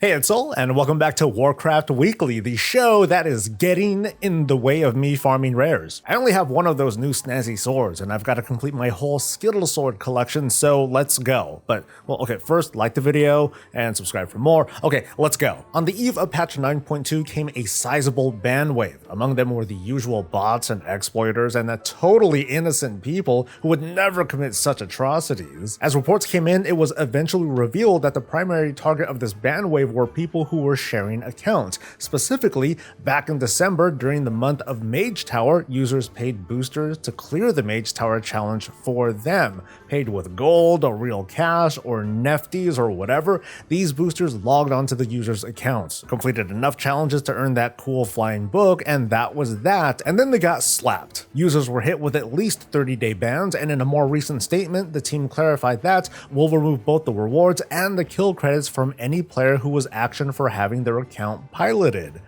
Hey, it's Soul, and welcome back to Warcraft Weekly, the show that is getting in the way of me farming rares. I only have one of those new snazzy swords, and I've got to complete my whole Skittle sword collection, so let's go. But, well, okay, first, like the video and subscribe for more. Okay, let's go. On the eve of patch 9.2 came a sizable ban wave. Among them were the usual bots and exploiters and the totally innocent people who would never commit such atrocities. As reports came in, it was eventually revealed that the primary target of this ban wave were people who were sharing accounts. Specifically, back in December during the month of Mage Tower, users paid boosters to clear the Mage Tower challenge for them. Paid with gold or real cash or nefties or whatever, these boosters logged onto the users' accounts, completed enough challenges to earn that cool flying book, and that was that, and then they got slapped. Users were hit with at least 30-day bans, and in a more recent statement, the team clarified that we'll remove both the rewards and the kill credits from any player who was action for having their account piloted.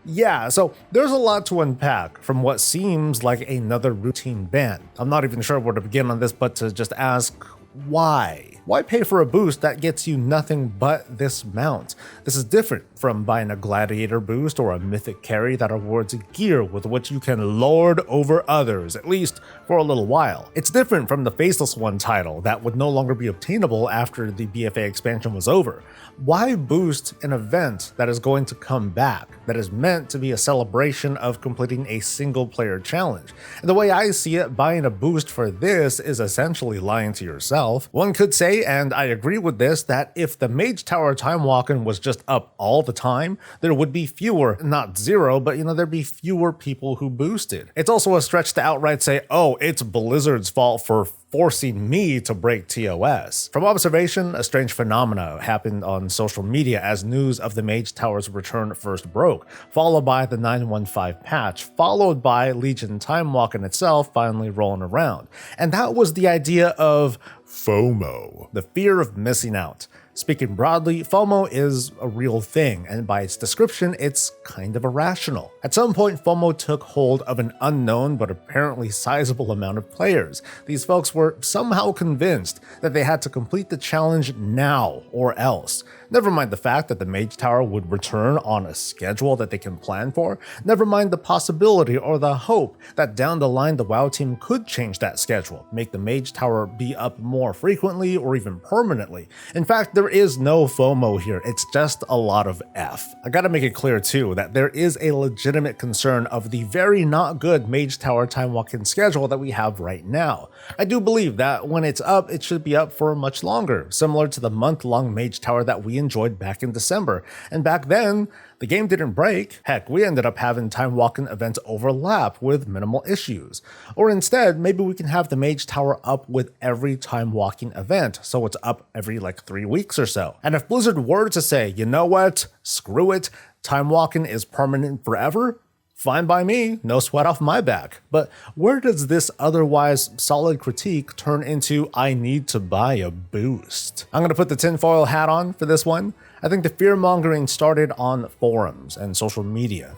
Yeah, so there's a lot to unpack from what seems like another routine ban. I'm not even sure where to begin on this, but to just ask, why? Why pay for a boost that gets you nothing but this mount? This is different from buying a gladiator boost or a mythic carry that awards gear with which you can lord over others, at least for a little while. It's different from the Faceless One title that would no longer be obtainable after the BFA expansion was over. Why boost an event that is going to come back, that is meant to be a celebration of completing a single player challenge? And the way I see it, buying a boost for this is essentially lying to yourself. One could say, and I agree with this, that if the Mage Tower time walking was just up all the time, there would be fewer, not zero, but there'd be fewer people who boosted. It's also a stretch to outright say, oh, it's Blizzard's fault for forcing me to break TOS. From observation, a strange phenomena happened on social media as news of the Mage Tower's return first broke, followed by the 915 patch, followed by Legion time walking itself finally rolling around. And that was the idea of FOMO, the fear of missing out. Speaking broadly, FOMO is a real thing, and by its description, it's kind of irrational. At some point, FOMO took hold of an unknown but apparently sizable amount of players. These folks were somehow convinced that they had to complete the challenge now or else. Never mind the fact that the Mage Tower would return on a schedule that they can plan for. Never mind the possibility or the hope that down the line the WoW team could change that schedule, make the Mage Tower be up more frequently or even permanently. In fact, there is no FOMO here, it's just a lot of F. I gotta make it clear too that there is a legitimate concern of the very not good Mage Tower time walking schedule that we have right now. I do believe that when it's up, it should be up for much longer, similar to the month-long Mage Tower that we enjoyed back in December. And back then, the game didn't break. Heck, we ended up having time walking events overlap with minimal issues. Or instead, maybe we can have the Mage Tower up with every time walking event, so it's up every 3 weeks or so. And if Blizzard were to say, you know what, screw it, time walking is permanent forever, fine by me, no sweat off my back. But where does this otherwise solid critique turn into I need to buy a boost? I'm gonna put the tinfoil hat on for this one. I think the fear-mongering started on forums and social media.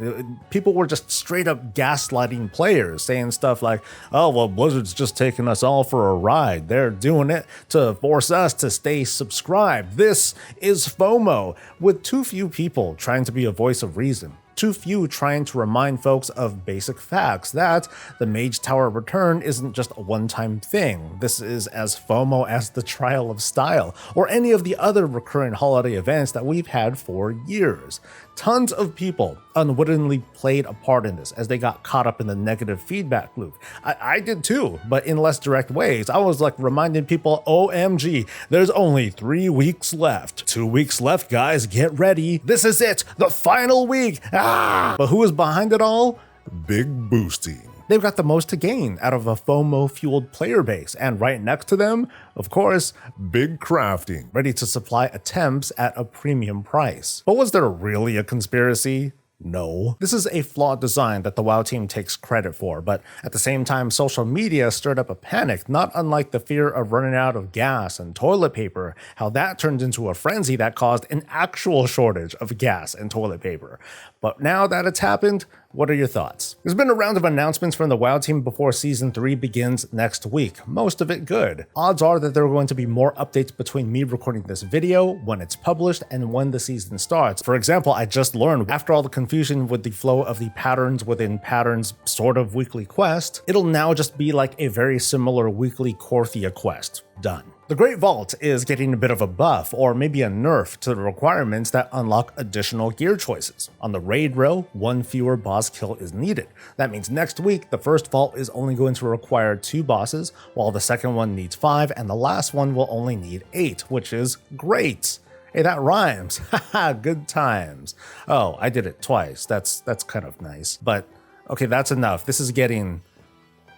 People were just straight up gaslighting players, saying stuff like, oh, well, Blizzard's just taking us all for a ride. They're doing it to force us to stay subscribed. This is FOMO, with too few people trying to be a voice of reason. Too few trying to remind folks of basic facts that the Mage Tower return isn't just a one-time thing. This is as FOMO as the Trial of Style, or any of the other recurring holiday events that we've had for years. Tons of people unwittingly played a part in this as they got caught up in the negative feedback loop. I did too, but in less direct ways. I was reminding people, OMG, there's only 3 weeks left. 2 weeks left, guys, get ready. This is it, the final week. But who is behind it all? Big boosting. They've got the most to gain out of a FOMO-fueled player base, and right next to them, of course, big crafting, ready to supply attempts at a premium price. But was there really a conspiracy? No. This is a flawed design that the WoW team takes credit for, but at the same time, social media stirred up a panic, not unlike the fear of running out of gas and toilet paper, how that turned into a frenzy that caused an actual shortage of gas and toilet paper. But now that it's happened, what are your thoughts? There's been a round of announcements from the WoW team before Season 3 begins next week, most of it good. Odds are that there are going to be more updates between me recording this video, when it's published, and when the season starts. For example, I just learned, after all the confusion with the flow of the patterns within patterns sort of weekly quest, it'll now just be like a very similar weekly Korthia quest. Done. The Great Vault is getting a bit of a buff, or maybe a nerf, to the requirements that unlock additional gear choices. On the raid row, one fewer boss kill is needed. That means next week, the first vault is only going to require 2 bosses, while the second one needs 5, and the last one will only need 8, which is great. Hey, that rhymes. Haha, good times. Oh, I did it twice. That's kind of nice. But, okay, that's enough. This is getting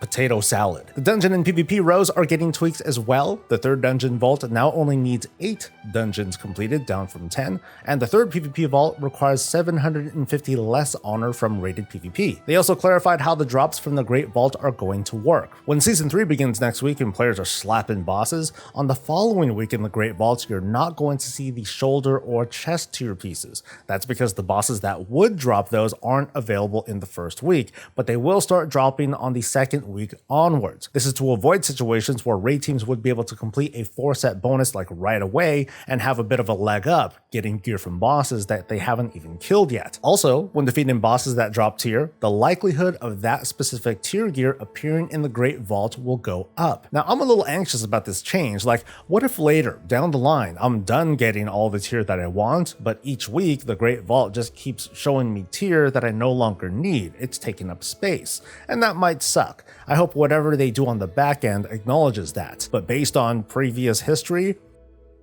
potato salad. The dungeon and PvP rows are getting tweaked as well. The third dungeon vault now only needs 8 dungeons completed, down from 10, and the third PvP vault requires 750 less honor from rated PvP. They also clarified how the drops from the Great Vault are going to work. When Season 3 begins next week and players are slapping bosses, on the following week in the Great Vault, you're not going to see the shoulder or chest tier pieces. That's because the bosses that would drop those aren't available in the first week, but they will start dropping on the second week onwards. This is to avoid situations where raid teams would be able to complete a 4-set bonus like right away and have a bit of a leg up, getting gear from bosses that they haven't even killed yet. Also, when defeating bosses that drop tier, the likelihood of that specific tier gear appearing in the Great Vault will go up. Now, I'm a little anxious about this change. Like, what if later, down the line, I'm done getting all the tier that I want, but each week the Great Vault just keeps showing me tier that I no longer need. It's taking up space, and that might suck. I hope whatever they do on the back end acknowledges that. But based on previous history,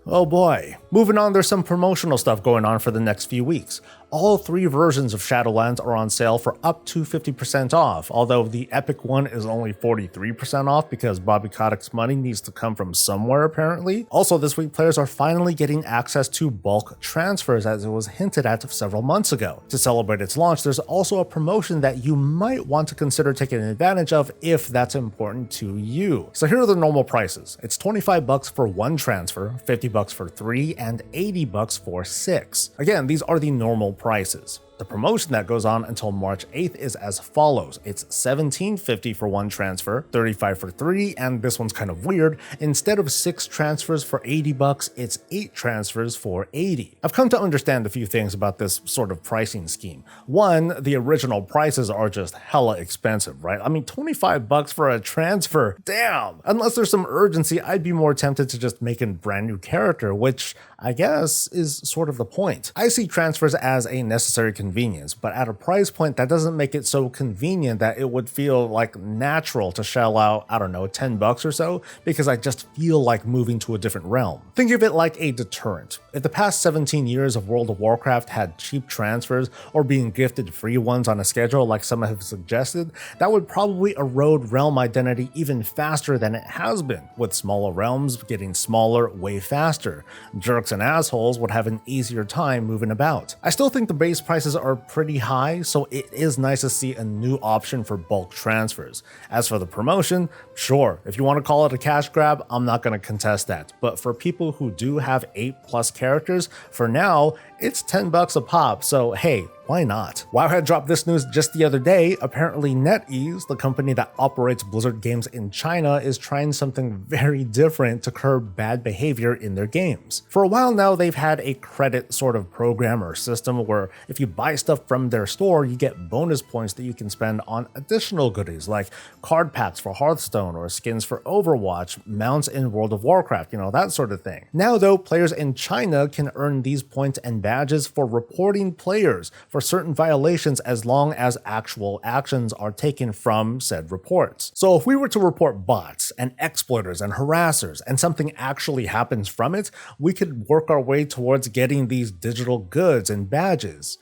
oh boy. Moving on, there's some promotional stuff going on for the next few weeks. All 3 versions of Shadowlands are on sale for up to 50% off, although the Epic one is only 43% off because Bobby Kotick's money needs to come from somewhere apparently. Also this week, players are finally getting access to bulk transfers, as it was hinted at several months ago. To celebrate its launch, there's also a promotion that you might want to consider taking advantage of if that's important to you. So here are the normal prices. It's $25 for 1 transfer, $50 for 3, and $80 for 6. Again, these are the normal prices. The promotion that goes on until March 8th is as follows. It's $17.50 for 1 transfer, $35 for 3, and this one's kind of weird. Instead of 6 transfers for $80, it's 8 transfers for $80. I've come to understand a few things about this sort of pricing scheme. One, the original prices are just hella expensive, right? I mean, $25 for a transfer, damn! Unless there's some urgency, I'd be more tempted to just make a brand new character, which I guess is sort of the point. I see transfers as a necessary convenience, but at a price point that doesn't make it so convenient that it would feel like natural to shell out, I don't know, $10 or so, because I just feel like moving to a different realm. Think of it like a deterrent. If the past 17 years of World of Warcraft had cheap transfers or being gifted free ones on a schedule like some have suggested, that would probably erode realm identity even faster than it has been, with smaller realms getting smaller way faster. Jerks and assholes would have an easier time moving about. I still think the base prices are pretty high, so it is nice to see a new option for bulk transfers. As for the promotion, sure, if you want to call it a cash grab, I'm not going to contest that. But for people who do have 8+ characters, for now, it's $10 a pop, so hey, why not? WoW had dropped this news just the other day. Apparently NetEase, the company that operates Blizzard games in China, is trying something very different to curb bad behavior in their games. For a while now, they've had a credit sort of program or system where if you buy stuff from their store, you get bonus points that you can spend on additional goodies like card packs for Hearthstone or skins for Overwatch, mounts in World of Warcraft, you know, that sort of thing. Now though, players in China can earn these points and badges for reporting players for certain violations as long as actual actions are taken from said reports. So if we were to report bots and exploiters and harassers and something actually happens from it, we could work our way towards getting these digital goods and badges.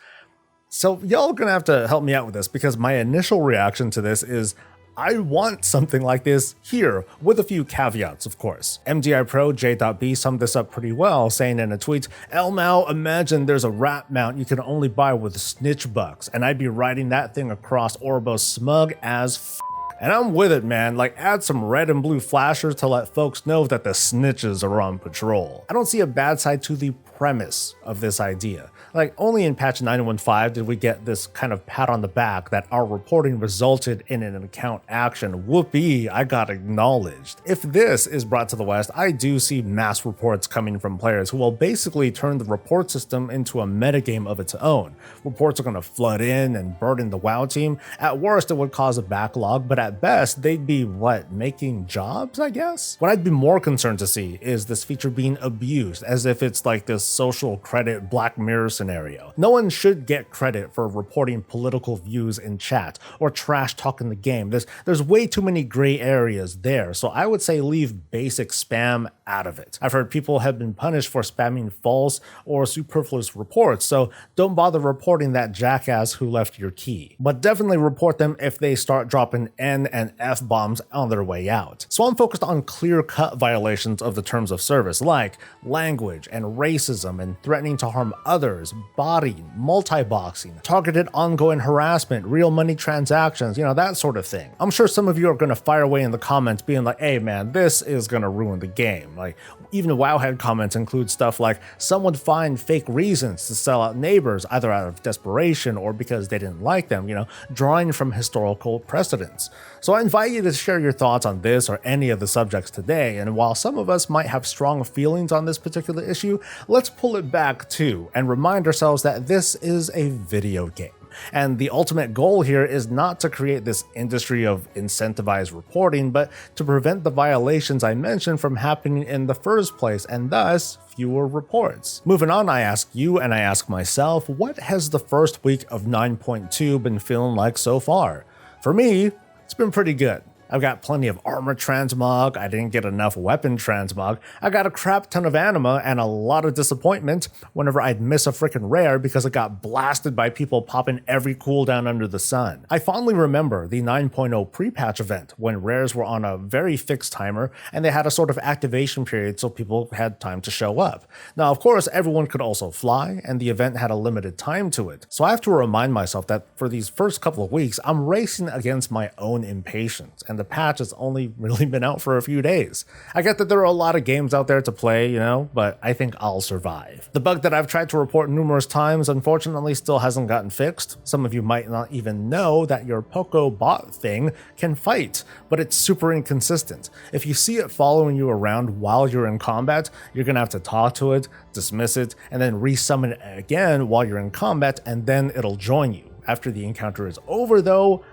So y'all gonna have to help me out with this, because my initial reaction to this is I want something like this here, with a few caveats, of course. MDI Pro J.B summed this up pretty well, saying in a tweet, "Elmao, imagine there's a rat mount you can only buy with snitch bucks, and I'd be riding that thing across Orbo smug as f***, And I'm with it, man. Like, add some red and blue flashers to let folks know that the snitches are on patrol. I don't see a bad side to the premise of this idea. Like, only in patch 915 did we get this kind of pat on the back that our reporting resulted in an account action. Whoopee, I got acknowledged. If this is brought to the West, I do see mass reports coming from players who will basically turn the report system into a metagame of its own. Reports are going to flood in and burden the WoW team. At worst, it would cause a backlog, but at best, they'd be, making jobs, I guess? What I'd be more concerned to see is this feature being abused, as if it's like this social credit Black Mirror scenario. No one should get credit for reporting political views in chat or trash talking the game. There's way too many gray areas there, so I would say leave basic spam out of it. I've heard people have been punished for spamming false or superfluous reports, so don't bother reporting that jackass who left your key. But definitely report them if they start dropping N and F bombs on their way out. So I'm focused on clear-cut violations of the terms of service, like language and racism and threatening to harm others, bodying, multi-boxing, targeted ongoing harassment, real money transactions, that sort of thing. I'm sure some of you are going to fire away in the comments being like, hey man, this is going to ruin the game. Like, even Wowhead comments include stuff like, some would find fake reasons to sell out neighbors, either out of desperation or because they didn't like them, drawing from historical precedents. So I invite you to share your thoughts on this or any of the subjects today, and while some of us might have strong feelings on this particular issue, let's pull it back too and remind ourselves that this is a video game. And the ultimate goal here is not to create this industry of incentivized reporting, but to prevent the violations I mentioned from happening in the first place, and thus fewer reports. Moving on, I ask you and I ask myself, what has the first week of 9.2 been feeling like so far? For me, it's been pretty good. I've got plenty of armor transmog, I didn't get enough weapon transmog, I got a crap ton of anima and a lot of disappointment whenever I'd miss a freaking rare because it got blasted by people popping every cooldown under the sun. I fondly remember the 9.0 pre-patch event when rares were on a very fixed timer and they had a sort of activation period so people had time to show up. Now of course everyone could also fly and the event had a limited time to it, so I have to remind myself that for these first couple of weeks I'm racing against my own impatience, and the patch has only really been out for a few days. I get that there are a lot of games out there to play, but I think I'll survive. The bug that I've tried to report numerous times unfortunately still hasn't gotten fixed. Some of you might not even know that your Poco bot thing can fight, but it's super inconsistent. If you see it following you around while you're in combat, you're gonna have to talk to it, dismiss it, and then resummon it again while you're in combat, and then it'll join you. After the encounter is over though,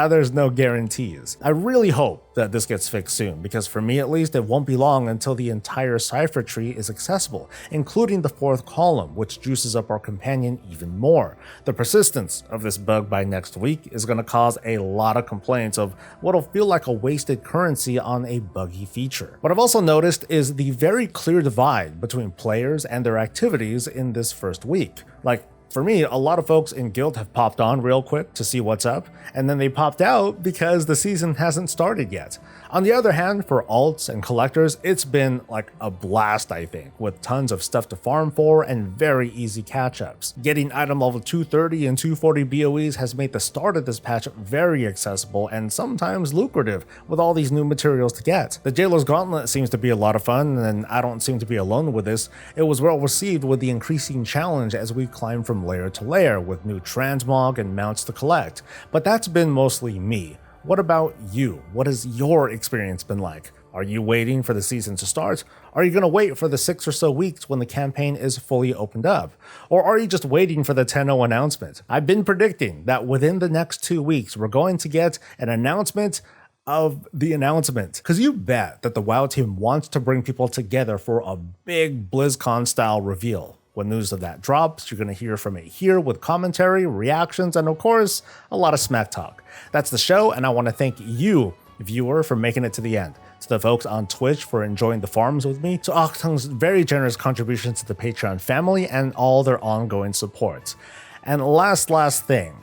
there's no guarantees. I really hope that this gets fixed soon, because for me at least, it won't be long until the entire cipher tree is accessible, including the fourth column, which juices up our companion even more. The persistence of this bug by next week is going to cause a lot of complaints of what'll feel like a wasted currency on a buggy feature. What I've also noticed is the very clear divide between players and their activities in this first week. Like, for me, a lot of folks in Guild have popped on real quick to see what's up, and then they popped out because the season hasn't started yet. On the other hand, for alts and collectors, it's been like a blast, I think, with tons of stuff to farm for and very easy catch-ups. Getting item level 230 and 240 BOEs has made the start of this patch very accessible and sometimes lucrative with all these new materials to get. The Jailer's Gauntlet seems to be a lot of fun, and I don't seem to be alone with this. It was well received with the increasing challenge as we climb from layer to layer with new transmog and mounts to collect, but that's been mostly me. What about you? What has your experience been like? Are you waiting for the season to start? Are you going to wait for the 6 or so weeks when the campaign is fully opened up? Or are you just waiting for the 10.0 announcement? I've been predicting that within the next 2 weeks, we're going to get an announcement of the announcement. Because you bet that the WoW team wants to bring people together for a big BlizzCon style reveal. When news of that drops, you're going to hear from it here with commentary, reactions, and of course, a lot of smack talk. That's the show, and I want to thank you, viewer, for making it to the end. To the folks on Twitch for enjoying the farms with me, to Octung's very generous contributions to the Patreon family, and all their ongoing support. And last thing.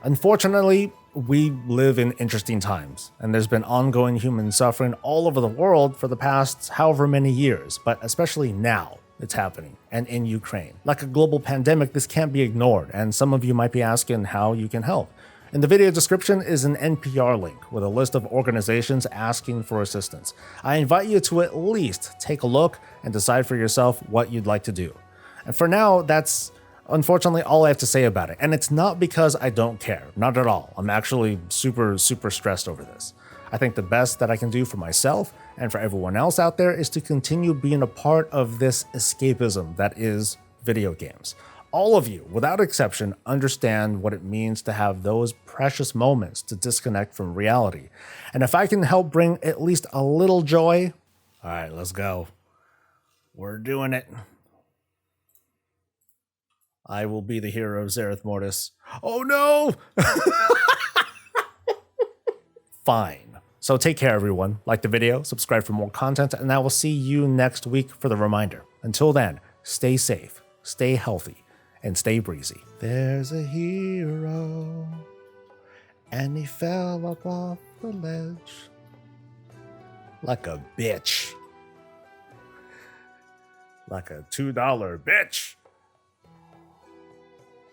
Unfortunately, we live in interesting times, and there's been ongoing human suffering all over the world for the past however many years, but especially now. It's happening, and in Ukraine. Like a global pandemic, this can't be ignored, and some of you might be asking how you can help. In the video description is an NPR link with a list of organizations asking for assistance. I invite you to at least take a look and decide for yourself what you'd like to do. And for now, that's unfortunately all I have to say about it. And it's not because I don't care, not at all. I'm actually super stressed over this. I think the best that I can do for myself and for everyone else out there is to continue being a part of this escapism that is video games. All of you, without exception, understand what it means to have those precious moments to disconnect from reality. And if I can help bring at least a little joy, all right, let's go. We're doing it. I will be the hero of Zereth Mortis. Oh no! Fine. So take care, everyone. Like the video, subscribe for more content, and I will see you next week for the reminder. Until then, stay safe, stay healthy, and stay breezy. There's a hero, and he fell up off the ledge like a bitch. Like a $2 bitch.